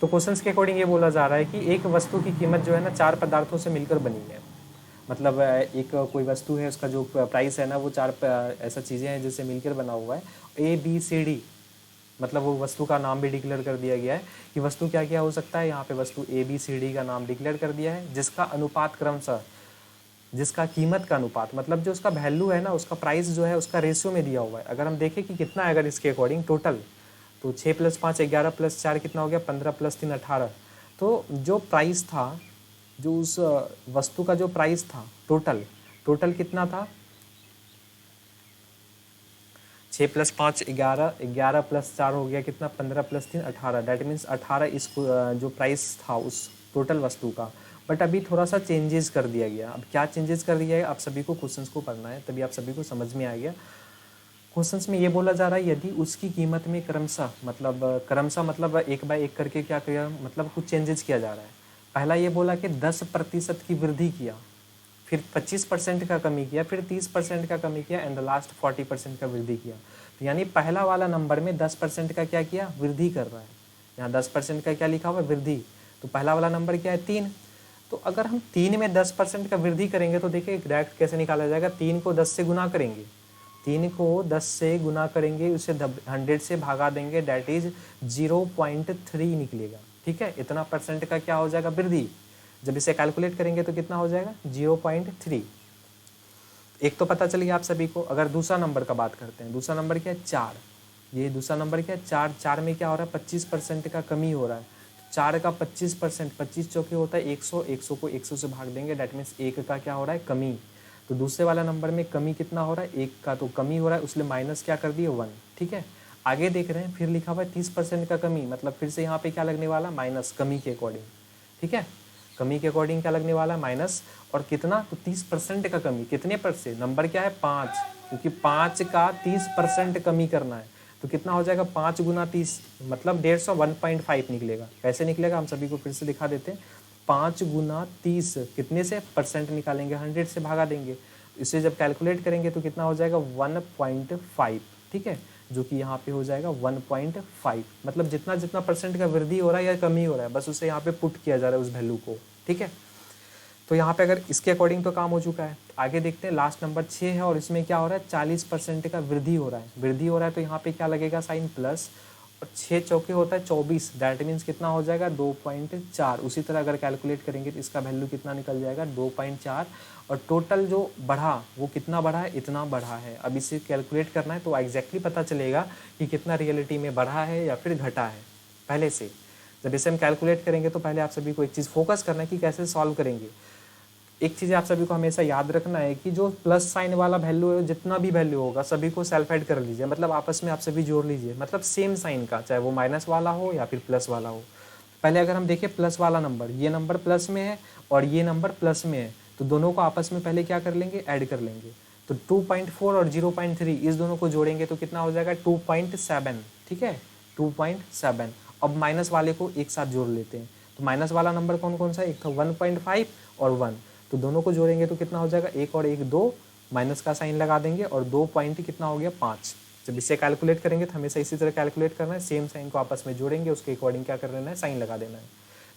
तो क्वेश्चंस के अकॉर्डिंग ये बोला जा रहा है कि एक वस्तु की कीमत जो है ना 4 पदार्थों से मिलकर बनी है। मतलब एक कोई वस्तु है, उसका जो प्राइस है ना वो 4 ऐसा चीज़ें हैं जिससे मिलकर बना हुआ है, ABCD, मतलब वो वस्तु का नाम भी डिक्लेयर कर दिया गया है कि वस्तु क्या क्या हो सकता है। यहाँ पे वस्तु ABCD का नाम डिक्लेयर कर दिया है, जिसका अनुपात क्रमशः, जिसका कीमत का अनुपात मतलब जो उसका वैल्यू है ना, उसका प्राइस जो है उसका रेशियो में दिया हुआ है। अगर हम देखें कि कितना है अगर इसके अकॉर्डिंग टोटल, तो 6 + 5 11 + 4 कितना हो गया 15 + 3 18। तो जो प्राइस था, जो उस वस्तु का जो प्राइस था टोटल कितना था, 6 + 5 11, 11 + 4 हो गया कितना 15 + 3 18। दैट मीन्स 18 इस जो प्राइस था उस टोटल वस्तु का। बट अभी थोड़ा सा चेंजेस कर दिया गया। अब क्या चेंजेस कर दिया है, आप सभी को क्वेश्चंस को पढ़ना है तभी आप सभी को समझ में आ गया। क्वेश्चंस में ये बोला जा रहा है यदि उसकी कीमत में क्रमशः मतलब एक बाय एक करके क्या किया, मतलब कुछ चेंजेस किया जा रहा है। पहला ये बोला कि 10% की वृद्धि किया, फिर 25% का कमी किया, फिर 30% का कमी किया, एंड लास्ट 40% का वृद्धि किया। तो यानी पहला वाला नंबर में 10% का क्या किया, वृद्धि कर रहा है। यहाँ 10% का क्या लिखा हुआ है, वृद्धि। तो पहला वाला नंबर क्या है 3। तो अगर हम 3 में 10% का वृद्धि करेंगे तो देखिए डायरेक्ट कैसे निकाला जाएगा, 3 को 10 से गुना करेंगे, 3 को 10 से गुना करेंगे, उसे 100 से भागा देंगे, दैट इज 0.3 निकलेगा। ठीक है, इतना परसेंट का क्या हो जाएगा, वृद्धि। जब इसे कैलकुलेट करेंगे तो कितना हो जाएगा 0.3। एक तो पता चल गया आप सभी को। अगर दूसरा नंबर का बात करते हैं, दूसरा नंबर क्या है 4। ये दूसरा नंबर क्या है 4। 4 में क्या हो रहा है 25% का कमी हो रहा है। 4 का 25%, 25 चौके होता है 100, 100 को 100 से भाग देंगे, डैट मीन्स 1 का क्या हो रहा है, कमी। तो दूसरे वाला नंबर में कमी कितना हो रहा है, 1 का तो कमी हो रहा है, उसलिए माइनस क्या कर दिए 1। ठीक है, आगे देख रहे हैं, फिर लिखा हुआ है 30% का कमी, मतलब फिर से यहाँ पे क्या लगने वाला, माइनस, कमी के अकॉर्डिंग। ठीक है, कमी के अकॉर्डिंग क्या लगने वाला है, माइनस। और कितना, तो 30% का कमी, कितने पर से, नंबर क्या है 5, क्योंकि 5 का 30% कमी करना है। तो कितना हो जाएगा 5 गुना 30, मतलब 150, 1.5 निकलेगा। कैसे निकलेगा हम सभी को फिर से दिखा देते हैं। 5 गुना 30 कितने से, परसेंट निकालेंगे, 100 से भागा देंगे। इसे जब कैलकुलेट करेंगे तो कितना हो जाएगा 1.5। ठीक है, जो कि यहाँ पे हो जाएगा 1.5। मतलब जितना जितना परसेंट का वृद्धि हो रहा है या कमी हो रहा है, बस उसे यहाँ पे पुट किया जा रहा है उस वैल्यू को। ठीक है, तो यहाँ पे अगर इसके अकॉर्डिंग तो काम हो चुका है। आगे देखते हैं, लास्ट नंबर 6 है और इसमें क्या हो रहा है 40% का वृद्धि हो रहा है। वृद्धि हो रहा है तो यहाँ पे क्या लगेगा, साइन प्लस, और 6 चौके होता है 24, दैट मीन्स कितना हो जाएगा 2.4। उसी तरह अगर कैलकुलेट करेंगे तो इसका वैल्यू कितना निकल जाएगा 2.4। और टोटल जो बढ़ा वो कितना बढ़ा है, इतना बढ़ा है। अब इसे कैलकुलेट करना है तो एग्जैक्टली पता चलेगा कि कितना रियलिटी में बढ़ा है या फिर घटा है पहले से। जब इसे हम कैलकुलेट करेंगे तो पहले आप सभी को एक चीज़ फोकस करना है कि कैसे सॉल्व करेंगे। एक चीज़ आप सभी को हमेशा याद रखना है कि जो प्लस साइन वाला वैल्यू है, जितना भी वैल्यू होगा सभी को सेल्फ ऐड कर लीजिए, मतलब आपस में आप सभी जोड़ लीजिए, मतलब सेम साइन का, चाहे वो माइनस वाला हो या फिर प्लस वाला हो। पहले अगर हम देखें प्लस वाला नंबर, ये नंबर प्लस में है और ये नंबर प्लस में है, तो दोनों को आपस में पहले क्या कर लेंगे, ऐड कर लेंगे। तो 2.4 और 0.3 इस दोनों को जोड़ेंगे तो कितना हो जाएगा 2.7। ठीक है, 2.7। अब माइनस वाले को एक साथ जोड़ लेते हैं। तो माइनस वाला नंबर कौन कौन सा है, एक था 1.5 और 1, तो दोनों को जोड़ेंगे तो कितना हो जाएगा, 1 और 1 2, माइनस का साइन लगा देंगे और 2 पॉइंट कितना हो गया 5। जब इसे कैलकुलेट करेंगे तो हमेशा इसी तरह कैलकुलेट करना है, सेम साइन को आपस में जोड़ेंगे, उसके अकॉर्डिंग क्या कर लेना है, साइन लगा देना है।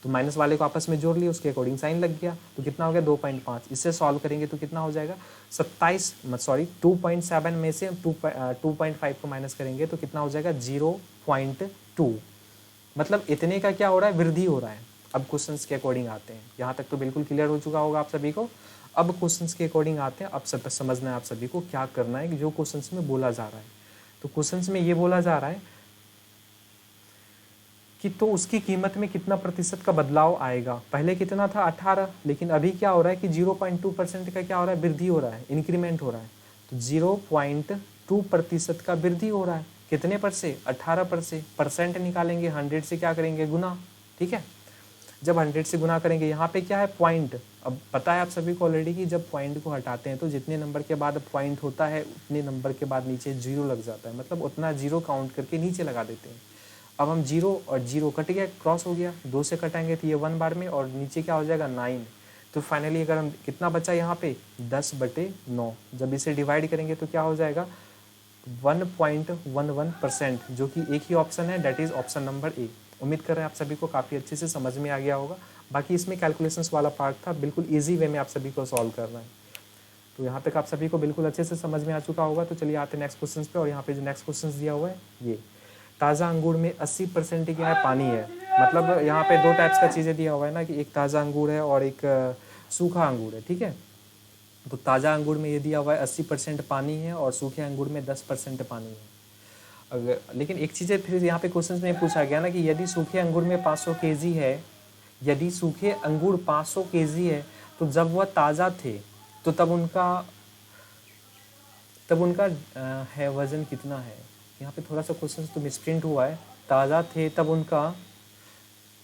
तो माइनस वाले को आपस में जोड़ लिया, उसके अकॉर्डिंग साइन लग गया, तो कितना हो गया 2.5। इससे सॉल्व करेंगे तो कितना हो जाएगा 2.7 में से 2.5 को माइनस करेंगे तो कितना हो जाएगा 0.2। मतलब इतने का क्या हो रहा है, वृद्धि हो रहा है। अब क्वेश्चंस के अकॉर्डिंग आते हैं, यहाँ तक तो बिल्कुल क्लियर हो चुका होगा आप सभी को। अब क्वेश्चंस के अकॉर्डिंग आते हैं, अब सब समझना है आप सभी को क्या करना है जो क्वेश्चंस में बोला जा रहा है। तो क्वेश्चंस में ये बोला जा रहा है कि तो उसकी कीमत में कितना प्रतिशत का बदलाव आएगा। पहले कितना था 18, लेकिन अभी क्या हो रहा है कि 0.2% का क्या हो रहा है, वृद्धि हो रहा है, इंक्रीमेंट हो रहा है। तो 0.2% का वृद्धि हो रहा है, कितने पर से 18 पर से। परसेंट निकालेंगे, 100 से क्या करेंगे गुना, ठीक है। जब 100 से गुना करेंगे, यहाँ पे क्या है पॉइंट। अब पता है आप सभी को ऑलरेडी कि जब पॉइंट को हटाते हैं तो जितने नंबर के बाद पॉइंट होता है उतने नंबर के बाद नीचे जीरो लग जाता है, मतलब उतना जीरो काउंट करके नीचे लगा देते हैं। अब हम जीरो और जीरो कट गया, क्रॉस हो गया, 2 से कटाएंगे तो ये 1 बार में, और नीचे क्या हो जाएगा 9। तो फाइनली अगर हम कितना बचा यहाँ पे 10/9, जब इसे डिवाइड करेंगे तो क्या हो जाएगा 1.11%, जो कि एक ही ऑप्शन है, that is option number A. उम्मीद कर रहे हैं आप सभी को काफ़ी अच्छे से समझ में आ गया होगा। बाकी इसमें कैलकुलेशंस वाला पार्ट था, बिल्कुल ईजी वे में आप सभी को सॉल्व करना है। तो यहाँ तक आप सभी को बिल्कुल अच्छे से समझ में आ चुका होगा। तो चलिए आते हैं नेक्स्ट क्वेश्चन पे, और यहाँ पे जो नेक्स्ट क्वेश्चन दिया हुआ है ये ताज़ा अंगूर में 80% क्या है, पानी है। मतलब यहाँ पे 2 टाइप्स का चीज़ें दिया हुआ है ना, कि एक ताज़ा अंगूर है और एक सूखा अंगूर है, ठीक है। तो ताज़ा अंगूर में ये दिया हुआ है 80% पानी है, और सूखे अंगूर में 10% पानी है। अगर लेकिन एक चीज़ फिर यहाँ पे क्वेश्चन में पूछा गया ना कि यदि सूखे अंगूर में 500 केजी है, यदि सूखे अंगूर 500 केजी है, तो जब वह ताज़ा थे तो तब उनका है वजन कितना है। यहाँ पे थोड़ा सा क्वेश्चन तो मिसप्रिंट हुआ है, ताज़ा थे तब उनका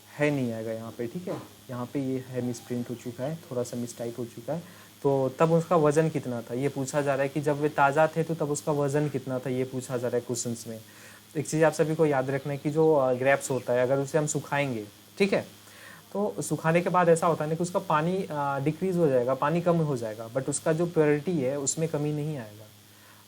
है नहीं आएगा यहाँ पे, ठीक है। यहाँ पे ये है मिसप्रिंट हो चुका है, थोड़ा सा मिसटाइप हो चुका है। तो तब उसका वजन कितना था ये पूछा जा रहा है, कि जब वे ताज़ा थे तो तब उसका वजन कितना था ये पूछा जा रहा है क्वेश्चन में। एक चीज़ आप सभी को याद रखना है कि जो ग्रेप्स होता है, अगर उसे हम सुखाएंगे, ठीक है, तो सुखाने के बाद ऐसा होता है ना कि उसका पानी डिक्रीज़ हो जाएगा, पानी कम हो जाएगा, बट उसका जो प्योरिटी है उसमें कमी नहीं आएगा।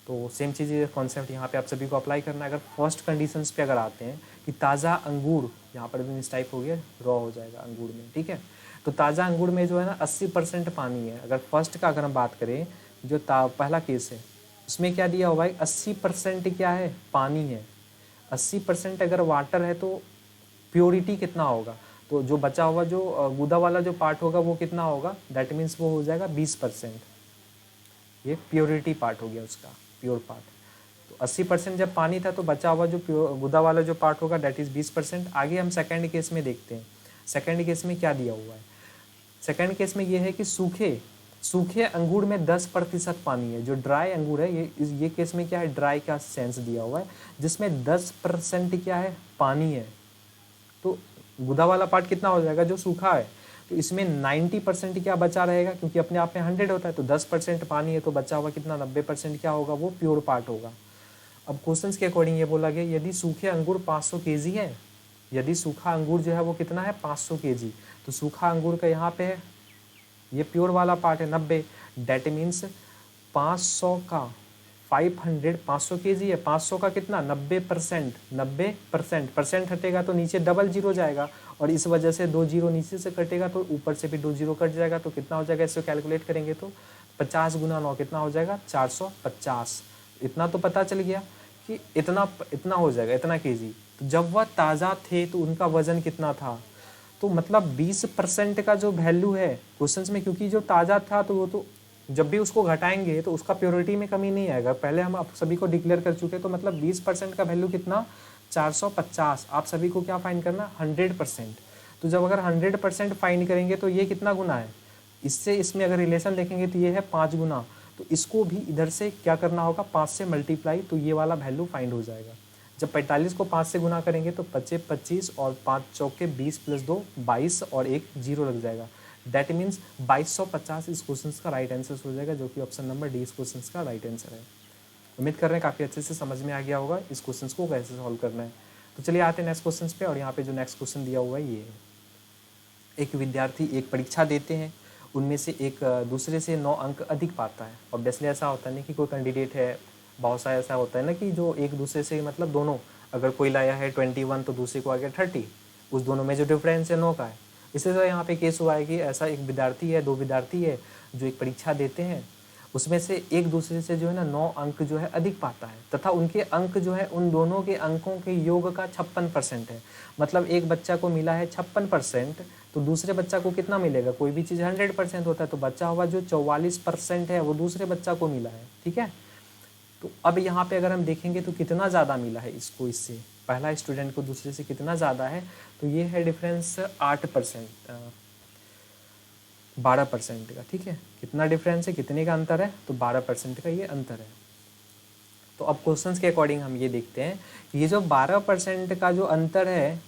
तो सेम चीज़ कॉन्सेप्ट यहाँ पे आप सभी को अप्लाई करना है। अगर फर्स्ट कंडीशंस पे अगर आते हैं कि ताज़ा अंगूर, यहाँ पर भी मिस टाइप हो गया, रॉ हो जाएगा अंगूर में, ठीक है। तो ताज़ा अंगूर में जो है ना 80% पानी है। अगर फर्स्ट का अगर हम बात करें, जो पहला केस है उसमें क्या दिया हुआ है 80% क्या है, पानी है। 80% अगर वाटर है तो प्योरिटी कितना होगा, तो जो बचा हुआ जो गुदा वाला जो पार्ट होगा वो कितना होगा, दैट मीन्स वो हो जाएगा 20%। ये प्योरिटी पार्ट हो गया उसका, प्योर पार्ट। तो 80% जब पानी था तो बचा हुआ जो गुदा वाला जो पार्ट होगा दैट इज 20%। आगे हम सेकंड केस में देखते हैं, सेकंड केस में क्या दिया हुआ है। सेकंड केस में ये है कि सूखे अंगूर में 10% पानी है। जो ड्राई अंगूर है, ये केस में क्या है, ड्राई का सेंस दिया हुआ है, जिसमें 10% क्या है, पानी है। तो गुदा वाला पार्ट कितना हो जाएगा, जो सूखा है, तो इसमें 90% क्या बचा रहेगा, क्योंकि अपने आप में 100 होता है, तो 10% पानी है, तो बचा हुआ कितना 90% क्या होगा, वो प्योर पार्ट होगा। अब क्वेश्चंस के अकॉर्डिंग ये बोला गया यदि सूखे अंगूर 500 केजी है, यदि सूखा अंगूर जो है वो कितना है 500 केजी, तो सूखा अंगूर का यहाँ पे है, ये प्योर वाला पार्ट है 90, डेट मीन्स 500 का 500 केजी है, 500 का कितना 90%, 90% परसेंट हटेगा तो नीचे डबल जीरो जाएगा, और इस वजह से 2 जीरो नीचे से कटेगा तो ऊपर से भी 2 जीरो कट जाएगा, तो कितना हो जाएगा, इसको कैलकुलेट करेंगे तो 50 गुना 9 कितना हो जाएगा 450। इतना तो पता चल गया कि इतना हो जाएगा, इतना केजी। तो जब वह ताज़ा थे तो उनका वजन कितना था, तो मतलब 20% का जो वैल्यू है क्वेश्चंस में, क्योंकि जो ताज़ा था तो वो तो जब भी उसको घटाएंगे तो उसका प्योरिटी में कमी नहीं आएगा, पहले हम आप सभी को डिक्लेयर कर चुके, तो मतलब 20% का वैल्यू कितना 450। आप सभी को क्या फाइंड करना 100%। तो जब अगर 100% फाइंड करेंगे तो ये कितना गुना है, इससे इसमें अगर रिलेशन देखेंगे तो ये है 5 गुना, तो इसको भी इधर से क्या करना होगा 5 से मल्टीप्लाई, तो ये वाला वैल्यू फाइंड हो जाएगा। जब 45 को 5 से गुना करेंगे तो 25 और 5 चौके 20 + 2 22 और एक जीरो लग जाएगा, दैट मीन्स 2250 इस क्वेश्चन का राइट आंसर हो जाएगा, जो कि ऑप्शन नंबर डी इस क्वेश्चन का राइट आंसर है। उम्मीद कर रहे हैं काफ़ी अच्छे से समझ में आ गया होगा इस क्वेश्चन को कैसे सॉल्व करना है। तो चलिए आते हैं नेक्स्ट क्वेश्चन पे, और यहाँ पे जो नेक्स्ट क्वेश्चन दिया हुआ है ये है, एक विद्यार्थी एक परीक्षा देते हैं, उनमें से एक दूसरे से 9 अंक अधिक पाता है। ऑब्वियसली ऐसा होता है ना कि कोई कैंडिडेट है, बहुत सा ऐसा होता है ना कि जो एक दूसरे से मतलब दोनों, अगर कोई लाया है 21 तो दूसरे को आ गया 30, उस दोनों में जो डिफरेंस है 9 का है, इससे तो यहाँ पे केस हुआ है कि ऐसा एक विद्यार्थी है, 2 विद्यार्थी है जो एक परीक्षा देते हैं, उसमें से एक दूसरे से जो है ना 9 अंक जो है अधिक पाता है, तथा उनके अंक जो है उन दोनों के अंकों के योग का 56% है। मतलब एक बच्चा को मिला है 56%, तो दूसरे बच्चा को कितना मिलेगा? कोई भी चीज़ 100% होता है, तो बच्चा हुआ जो 44% है वो दूसरे बच्चा को मिला है, ठीक है। तो अब यहाँ पे अगर हम देखेंगे तो कितना ज़्यादा मिला है इसको, इससे पहला स्टूडेंट को दूसरे से कितना ज़्यादा है, तो ये है डिफरेंस 8%, 12% का, ठीक है। कितना डिफरेंस है, कितने का अंतर है, तो 12% का ये अंतर है। तो अब क्वेश्चंस के अकॉर्डिंग हम ये देखते हैं, ये जो 12% का जो अंतर है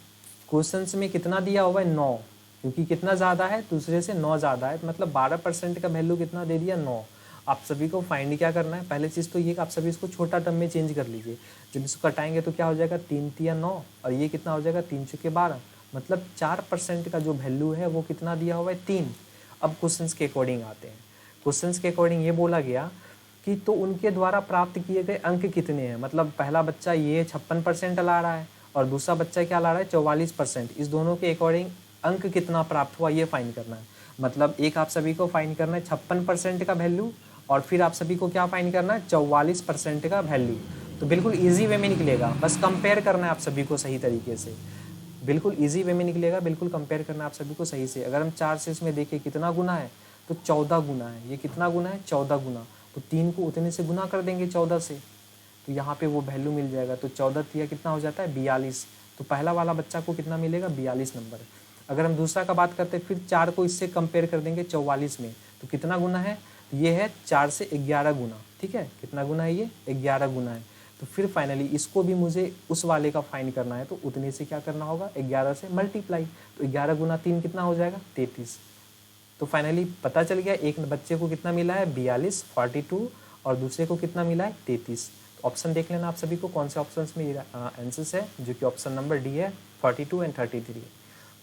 क्वेश्चंस में कितना दिया हुआ है, 9, क्योंकि कितना ज़्यादा है, दूसरे से 9 ज़्यादा है, मतलब 12% का वैल्यू कितना दे दिया, 9। आप सभी को फाइंड क्या करना है, पहले चीज़ तो ये कि आप सभी इसको छोटा टर्म में चेंज कर लीजिए। जब इसको कटाएंगे तो क्या हो जाएगा, 3 तिया 9, और ये कितना हो जाएगा, 3 चौके 12, मतलब 4% का जो वैल्यू है वो कितना दिया हुआ है, 3। अब क्वेश्चंस के अकॉर्डिंग आते हैं। क्वेश्चंस के अकॉर्डिंग ये बोला गया कि तो उनके द्वारा प्राप्त किए गए अंक कितने हैं, मतलब पहला बच्चा ये 56% ला रहा है और दूसरा बच्चा क्या ला रहा है, 44%। इस दोनों के अकॉर्डिंग अंक कितना प्राप्त हुआ ये फाइंड करना है। मतलब एक आप सभी को फाइंड करना है 56% का वैल्यू, और फिर आप सभी को क्या फाइंड करना है, 44% का वैल्यू। तो बिल्कुल ईजी वे में निकलेगा, बस कंपेयर करना है आप सभी को सही तरीके से, बिल्कुल ईजी वे में निकलेगा, बिल्कुल कंपेयर करना है आप सभी को सही से। अगर हम 4 से इसमें देखें कितना गुना है, तो 14 गुना है। ये कितना गुना है, 14 गुना। तो 3 को उतने से गुना कर देंगे 14 से, तो यहाँ पे वो वैल्यू मिल जाएगा। तो 14 तिया कितना हो जाता है, 42। तो पहला वाला बच्चा को कितना मिलेगा, 42 नंबर। अगर हम दूसरा का बात करते हैं, फिर 4 को इससे कंपेयर कर देंगे 44 में, तो कितना गुना है, ये है 4 से 11 गुना, ठीक है। कितना गुना है, ये 11 गुना है। तो फिर फाइनली इसको भी मुझे उस वाले का फाइन करना है, तो उतने से क्या करना होगा, 11 से मल्टीप्लाई। तो 11 गुना 3 कितना हो जाएगा, 33। तो फाइनली पता चल गया एक बच्चे को कितना मिला है, 42, 42, और दूसरे को कितना मिला है, 33। तो ऑप्शन देख लेना आप सभी को कौन से ऑप्शन में आंसर है, जो कि ऑप्शन नंबर डी है, 42 एंड 33।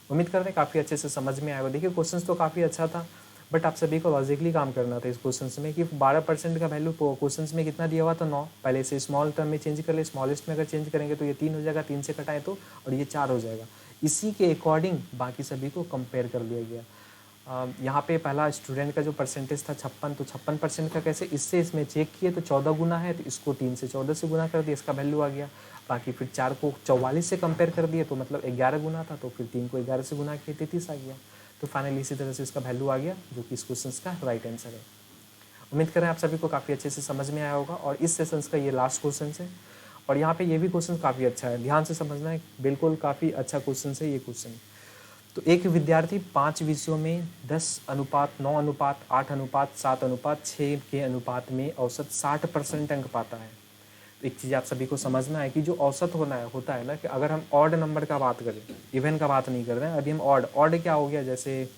उम्मीद करते हैं काफ़ी अच्छे से समझ में आएगा। देखिए क्वेश्चन तो काफ़ी अच्छा था, बट आप सभी को लॉजिकली काम करना था इस क्वेश्चन में, कि 12% का वैल्यू क्वेश्चन में कितना दिया हुआ था, 9। पहले से स्मॉल टर्म में चेंज कर ले, स्मॉलेस्ट में अगर चेंज करेंगे तो ये 3 हो जाएगा, 3 से कटाए तो, और ये 4 हो जाएगा। इसी के अकॉर्डिंग बाकी सभी को कंपेयर कर लिया गया। यहाँ पे पहला स्टूडेंट का जो परसेंटेज था 56, तो 56% का कैसे, इससे इसमें चेक किए तो 14 गुना है, तो इसको 3 से 14 से गुना कर दिया, इसका वैल्यू आ गया। बाकी फिर 4 को 44 से कंपेयर कर दिए, तो मतलब 11 गुना था, तो फिर 3 को 11 से गुना किए, 33 आ गया। तो फाइनली इसी तरह से इसका वैल्यू आ गया, जो कि इस क्वेश्चन का राइट आंसर है। उम्मीद करें आप सभी को काफ़ी अच्छे से समझ में आया होगा, और इस सेशंस का ये लास्ट क्वेश्चन है। और यहाँ पे ये भी क्वेश्चन काफ़ी अच्छा है, ध्यान से समझना है, बिल्कुल काफ़ी अच्छा क्वेश्चन है ये क्वेश्चन। तो एक विद्यार्थी 5 विषयों में 10:9:8:7:6 के अनुपात में औसत 60% अंक पाता है। तो एक चीज़ आप सभी को समझना है कि जो औसत होता है ना, कि अगर हम ऑड नंबर का बात करें, इवन का बात नहीं कर रहे हैं अभी हम, ऑड क्या हो गया, जैसे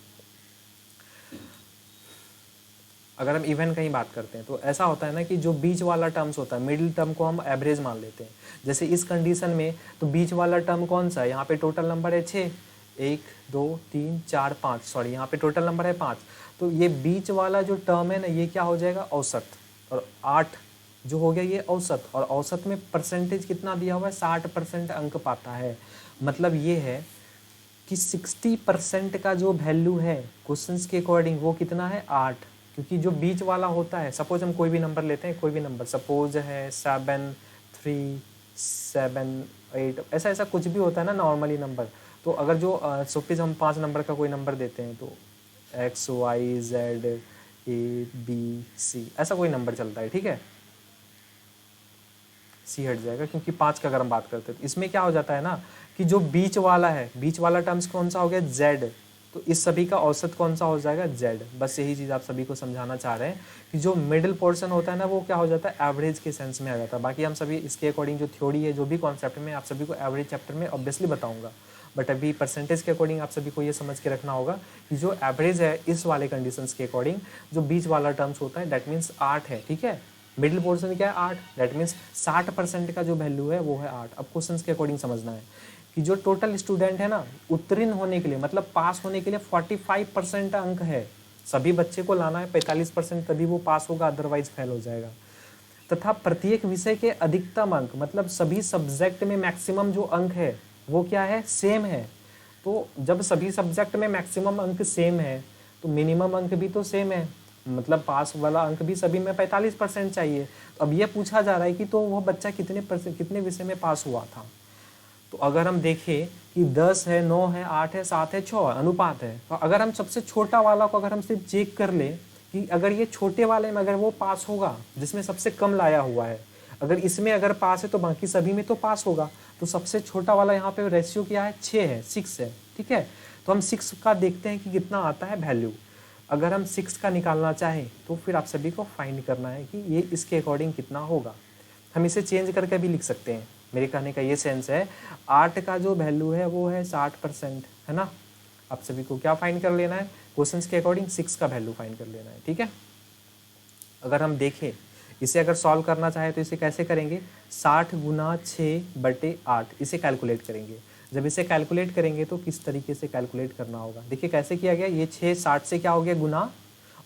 अगर हम इवन का ही बात करते हैं तो ऐसा होता है ना कि जो बीच वाला टर्म्स होता है, मिडिल टर्म को हम एवरेज मान लेते हैं। जैसे इस कंडीशन में तो बीच वाला टर्म कौन सा है, यहाँ पे टोटल नंबर है 6, 1 2 3 4 5, सॉरी यहाँ पे टोटल नंबर है 5। तो ये बीच वाला जो टर्म है ना, ये क्या हो जाएगा, औसत। और 8 जो हो गया ये औसत, और औसत में परसेंटेज कितना दिया हुआ है, 60% अंक पाता है। मतलब ये है कि 60% का जो वैल्यू है क्वेश्चंस के अकॉर्डिंग वो कितना है, 8। क्योंकि जो बीच वाला होता है, सपोज हम कोई भी नंबर लेते हैं, कोई भी नंबर सपोज है 7 3 7 8, ऐसा ऐसा कुछ भी होता है ना नॉर्मली नंबर। तो अगर जो सपोज हम 5 नंबर का कोई नंबर देते हैं, तो X Y Z A B C ऐसा कोई नंबर चलता है, ठीक है, C हट जाएगा क्योंकि 5 का अगर हम बात करते हैं। तो इसमें क्या हो जाता है ना कि जो बीच वाला है, बीच वाला टर्म्स कौन सा हो गया, Z। तो इस सभी का औसत कौन सा हो जाएगा, Z। बस यही चीज़ आप सभी को समझाना चाह रहे हैं कि जो मिडिल पोर्शन होता है ना, वो क्या हो जाता है, एवरेज के सेंस में आ जाता है। बाकी हम सभी इसके अकॉर्डिंग जो थ्योरी है, जो भी कॉन्सेप्ट में आप सभी को एवरेज चैप्टर में ऑब्वियसली बताऊंगा, बट अभी परसेंटेज के अकॉर्डिंग आप सभी को ये समझ के रखना होगा कि जो एवरेज है इस वाले कंडीशंस के अकॉर्डिंग, जो बीच वाला टर्म्स होता है दैट मीन्स 8 है, ठीक है। मिडिल पोर्शन क्या है, 8, दैट मीन्स 60% का जो वैल्यू है वो है 8। अब क्वेश्चन के अकॉर्डिंग समझना है कि जो टोटल स्टूडेंट है ना, उत्तीर्ण होने के लिए मतलब पास होने के लिए 45% अंक है। सभी बच्चे को लाना है 45%, तभी वो पास होगा, अदरवाइज फेल हो जाएगा। तथा प्रत्येक विषय के अधिकतम अंक, मतलब सभी सब्जेक्ट में मैक्सिमम जो अंक है वो क्या है, सेम है। तो जब सभी सब्जेक्ट में मैक्सिमम अंक सेम है तो मिनिमम अंक भी तो सेम है, मतलब पास वाला अंक भी सभी में 45% चाहिए। तो अब ये पूछा जा रहा है कि तो वह बच्चा कितने विषय में पास हुआ था। तो अगर हम देखें कि 10 है, 9 है, 8 है, 7 है, 6 है, अनुपात है, तो अगर हम सबसे छोटा वाला को अगर हम सिर्फ चेक कर ले कि अगर ये छोटे वाले में अगर वो पास होगा जिसमें सबसे कम लाया हुआ है, अगर इसमें अगर पास है तो बाकी सभी में तो पास होगा। तो सबसे छोटा वाला यहाँ पे रेशियो क्या है, 6 है, 6 है, ठीक है। तो हम 6 का देखते हैं कि कितना आता है वैल्यू। अगर हम 6 का निकालना चाहें तो फिर आप सभी को फाइंड करना है कि ये इसके अकॉर्डिंग कितना होगा। हम इसे चेंज करके भी लिख सकते हैं। मेरे कहने का ये सेंस है, 8 का जो वैल्यू है वो है 60%, है ना। आप सभी को क्या फाइंड कर लेना है, क्वेश्चंस के अकॉर्डिंग 6 का वैल्यू फाइंड कर लेना है, ठीक है। अगर हम देखें इसे अगर सॉल्व करना चाहे तो इसे कैसे करेंगे, 60 गुना 6/8 इसे कैलकुलेट करेंगे। जब इसे कैलकुलेट करेंगे तो किस तरीके से कैलकुलेट करना होगा, देखिए कैसे किया गया। ये 6 60 से क्या हो गया गुना,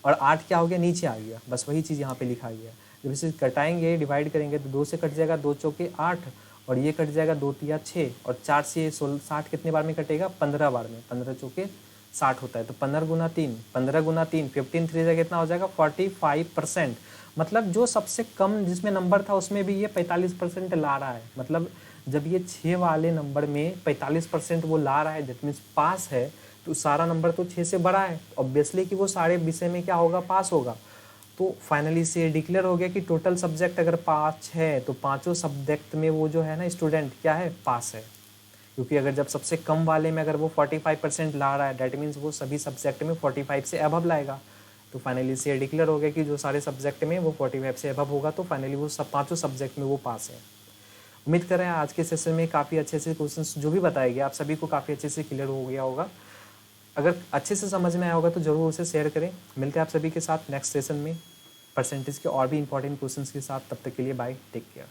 और 8 क्या हो गया नीचे आ गया, बस वही चीज़ यहाँ पे लिखा गया। जब इसे कटाएंगे डिवाइड करेंगे तो 2 से कट जाएगा, 2 चौके 8, और ये कट जाएगा 2 तिया 6, और 4 से 60 कितने बार में कटेगा, 15 बार में, 15 चौके 60 होता है। तो 15 गुना 3, 15 गुना 3, 15 3 से कितना हो जाएगा 45%। मतलब जो सबसे कम जिसमें नंबर था उसमें भी ये 45% ला रहा है। मतलब जब ये 6 वाले नंबर में 45% वो ला रहा है, दैट मीन्स पास है, तो सारा नंबर तो 6 से बड़ा है, ऑब्वियसली कि वो सारे विषय में क्या होगा, पास होगा। तो फाइनली से डिक्लेयर हो गया कि टोटल सब्जेक्ट अगर 5 है तो पांचों सब्जेक्ट में वो जो है ना स्टूडेंट क्या है, पास है। क्योंकि अगर जब सबसे कम वाले में अगर वो 45% ला रहा है, डैट मीन्स वो सभी सब्जेक्ट में 45 से अबव लाएगा। तो फाइनली से डिक्लेयर हो गया कि जो सारे सब्जेक्ट में वो 45 से अबव होगा, तो फाइनली वो सब पांचों सब्जेक्ट में वो पास है। उम्मीद कर रहे हैं आज के सेशन में काफ़ी अच्छे से क्वेश्चंस जो भी बताए गए आप सभी को काफ़ी अच्छे से क्लियर हो गया होगा। अगर अच्छे से समझ में आया होगा तो ज़रूर उसे शेयर करें। मिलते हैं आप सभी के साथ नेक्स्ट सेशन में परसेंटेज के और भी इंपॉर्टेंट क्वेश्चंस के साथ। तब तक के लिए बाय, टेक केयर।